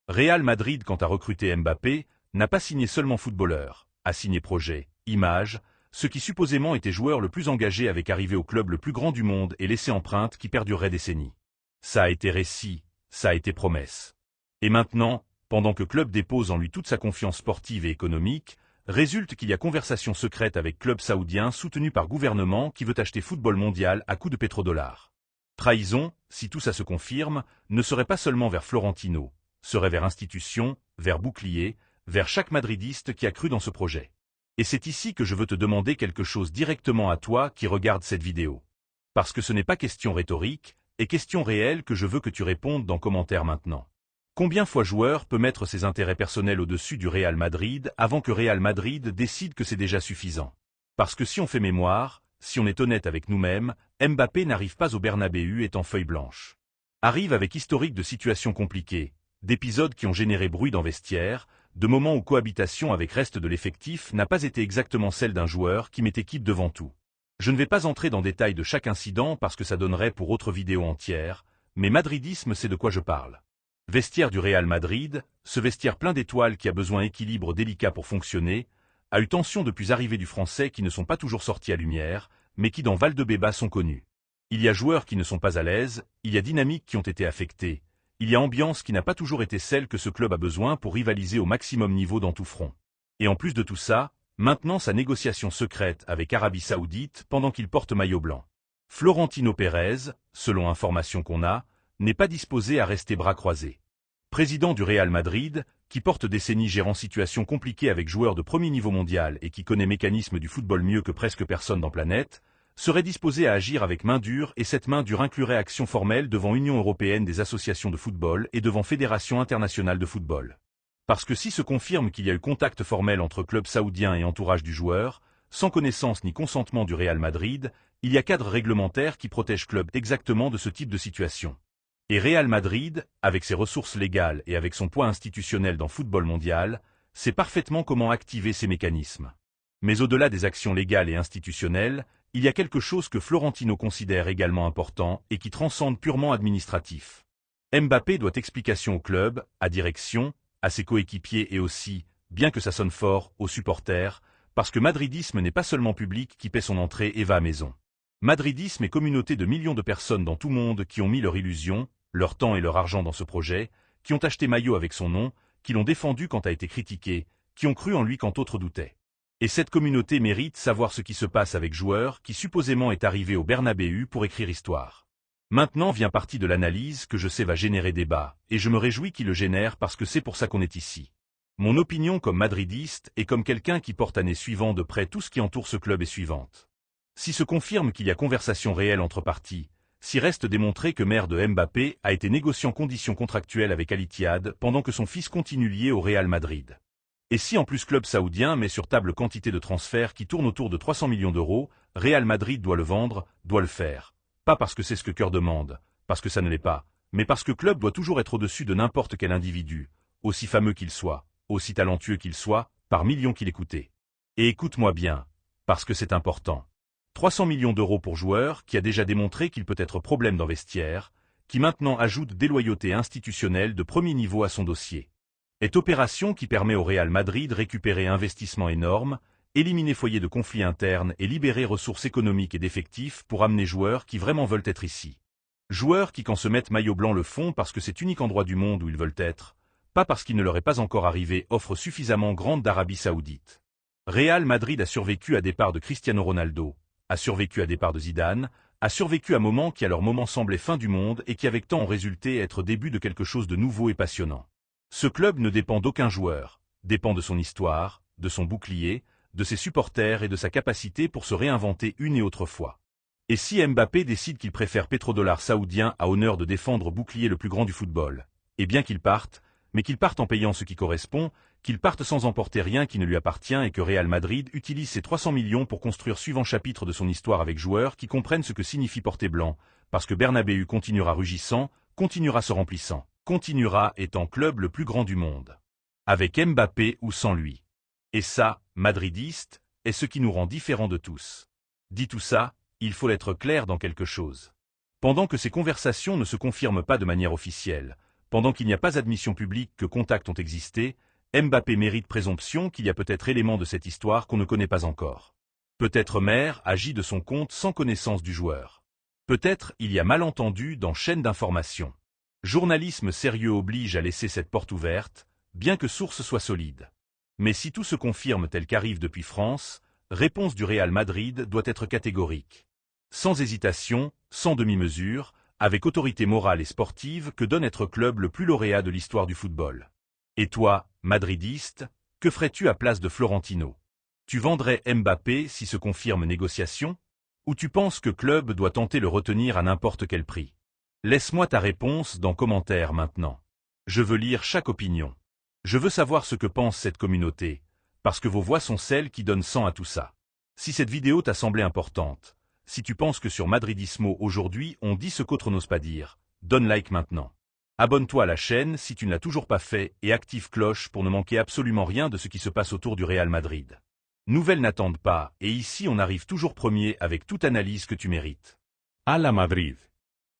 Real Madrid, quant à recruter Mbappé, n'a pas signé seulement footballeur, a signé projet, image, ce qui supposément était joueur le plus engagé avec arrivé au club le plus grand du monde et laissé empreinte qui perdurerait décennies. Ça a été récit, ça a été promesse. Et maintenant, pendant que club dépose en lui toute sa confiance sportive et économique, résulte qu'il y a conversation secrète avec club saoudien soutenu par gouvernement qui veut acheter football mondial à coups de pétrodollars. Trahison, si tout ça se confirme, ne serait pas seulement vers Florentino, serait vers institutions, vers bouclier, vers chaque madridiste qui a cru dans ce projet. Et c'est ici que je veux te demander quelque chose directement à toi qui regarde cette vidéo. Parce que ce n'est pas question rhétorique, et question réelle que je veux que tu répondes dans commentaire maintenant. Combien fois joueur peut mettre ses intérêts personnels au-dessus du Real Madrid avant que Real Madrid décide que c'est déjà suffisant? Parce que si on fait mémoire, si on est honnête avec nous-mêmes, Mbappé n'arrive pas au Bernabéu étant feuille blanche. Arrive avec historique de situations compliquées, d'épisodes qui ont généré bruit dans vestiaire, de moments où cohabitation avec reste de l'effectif n'a pas été exactement celle d'un joueur qui met équipe devant tout. Je ne vais pas entrer dans détail de chaque incident parce que ça donnerait pour autre vidéo entière, mais madridisme c'est de quoi je parle. Vestiaire du Real Madrid, ce vestiaire plein d'étoiles qui a besoin d'équilibre délicat pour fonctionner, a eu tension depuis arrivée du français qui ne sont pas toujours sortis à lumière, mais qui dans Valdebebas sont connus. Il y a joueurs qui ne sont pas à l'aise, il y a dynamiques qui ont été affectées, il y a ambiance qui n'a pas toujours été celle que ce club a besoin pour rivaliser au maximum niveau dans tout front. Et en plus de tout ça, maintenant sa négociation secrète avec Arabie Saoudite pendant qu'il porte maillot blanc. Florentino Pérez, selon information qu'on a, n'est pas disposé à rester bras croisés. Président du Real Madrid, qui porte décennies gérant situation compliquée avec joueurs de premier niveau mondial et qui connaît mécanisme du football mieux que presque personne dans planète, serait disposé à agir avec main dure et cette main dure inclurait action formelle devant Union européenne des associations de football et devant Fédération internationale de football. Parce que si se confirme qu'il y a eu contact formel entre club saoudien et entourage du joueur, sans connaissance ni consentement du Real Madrid, il y a cadre réglementaire qui protège club exactement de ce type de situation. Et Real Madrid, avec ses ressources légales et avec son poids institutionnel dans football mondial, sait parfaitement comment activer ces mécanismes. Mais au-delà des actions légales et institutionnelles, il y a quelque chose que Florentino considère également important et qui transcende purement administratif. Mbappé doit explication au club, à direction, à ses coéquipiers et aussi, bien que ça sonne fort, aux supporters, parce que madridisme n'est pas seulement public qui paie son entrée et va à maison. Madridisme est communauté de millions de personnes dans tout monde qui ont mis leur illusion, leur temps et leur argent dans ce projet, qui ont acheté maillot avec son nom, qui l'ont défendu quand a été critiqué, qui ont cru en lui quand autres doutaient. Et cette communauté mérite savoir ce qui se passe avec joueur qui supposément est arrivé au Bernabéu pour écrire histoire. Maintenant vient partie de l'analyse que je sais va générer débat, et je me réjouis qu'il le génère parce que c'est pour ça qu'on est ici. Mon opinion comme madridiste et comme quelqu'un qui porte année suivant de près tout ce qui entoure ce club est suivante. Si se confirme qu'il y a conversation réelle entre parties, si reste démontré que mère de Mbappé a été négociant conditions contractuelles avec Al Ittihad pendant que son fils continue lié au Real Madrid. Et si en plus club saoudien met sur table quantité de transferts qui tournent autour de 300 millions d'euros, Real Madrid doit le vendre, doit le faire. Pas parce que c'est ce que cœur demande, parce que ça ne l'est pas, mais parce que club doit toujours être au-dessus de n'importe quel individu, aussi fameux qu'il soit, aussi talentueux qu'il soit, par millions qu'il écoutait. Et écoute-moi bien, parce que c'est important. 300 millions d'euros pour joueur qui a déjà démontré qu'il peut être problème dans vestiaire, qui maintenant ajoute déloyauté institutionnelle de premier niveau à son dossier. Est opération qui permet au Real Madrid récupérer investissement énorme, éliminer foyer de conflits internes et libérer ressources économiques et d'effectifs pour amener joueurs qui vraiment veulent être ici. Joueurs qui quand se mettent maillot blanc le font parce que c'est unique endroit du monde où ils veulent être, pas parce qu'il ne leur est pas encore arrivé offre suffisamment grande d'Arabie Saoudite. Real Madrid a survécu à départ de Cristiano Ronaldo, a survécu à départ de Zidane, a survécu à moments qui à leur moment semblaient fin du monde et qui avec temps ont résulté être début de quelque chose de nouveau et passionnant. Ce club ne dépend d'aucun joueur, dépend de son histoire, de son bouclier, de ses supporters et de sa capacité pour se réinventer une et autre fois. Et si Mbappé décide qu'il préfère pétrodollars saoudiens à honneur de défendre bouclier le plus grand du football, eh bien qu'il parte, mais qu'il parte en payant ce qui correspond, qu'il parte sans emporter rien qui ne lui appartient et que Real Madrid utilise ses 300 millions pour construire suivant chapitre de son histoire avec joueurs qui comprennent ce que signifie porter blanc, parce que Bernabéu continuera rugissant, continuera se remplissant, continuera étant club le plus grand du monde. Avec Mbappé ou sans lui. Et ça, madridiste, est ce qui nous rend différents de tous. Dit tout ça, il faut être clair dans quelque chose. Pendant que ces conversations ne se confirment pas de manière officielle, pendant qu'il n'y a pas admission publique que contacts ont existé, Mbappé mérite présomption qu'il y a peut-être éléments de cette histoire qu'on ne connaît pas encore. Peut-être Maire agit de son compte sans connaissance du joueur. Peut-être il y a malentendu dans chaîne d'information. Journalisme sérieux oblige à laisser cette porte ouverte, bien que source soit solide. Mais si tout se confirme tel qu'arrive depuis France, réponse du Real Madrid doit être catégorique. Sans hésitation, sans demi-mesure, avec autorité morale et sportive que donne être club le plus lauréat de l'histoire du football. Et toi, madridiste, que ferais-tu à place de Florentino? Tu vendrais Mbappé si se confirme négociation? Ou tu penses que club doit tenter le retenir à n'importe quel prix? Laisse-moi ta réponse dans commentaire maintenant. Je veux lire chaque opinion. Je veux savoir ce que pense cette communauté, parce que vos voix sont celles qui donnent sang à tout ça. Si cette vidéo t'a semblé importante, si tu penses que sur Madridismo aujourd'hui on dit ce qu'autre n'ose pas dire, donne like maintenant. Abonne-toi à la chaîne si tu ne l'as toujours pas fait et active cloche pour ne manquer absolument rien de ce qui se passe autour du Real Madrid. Nouvelles n'attendent pas, et ici on arrive toujours premier avec toute analyse que tu mérites. A la Madrid.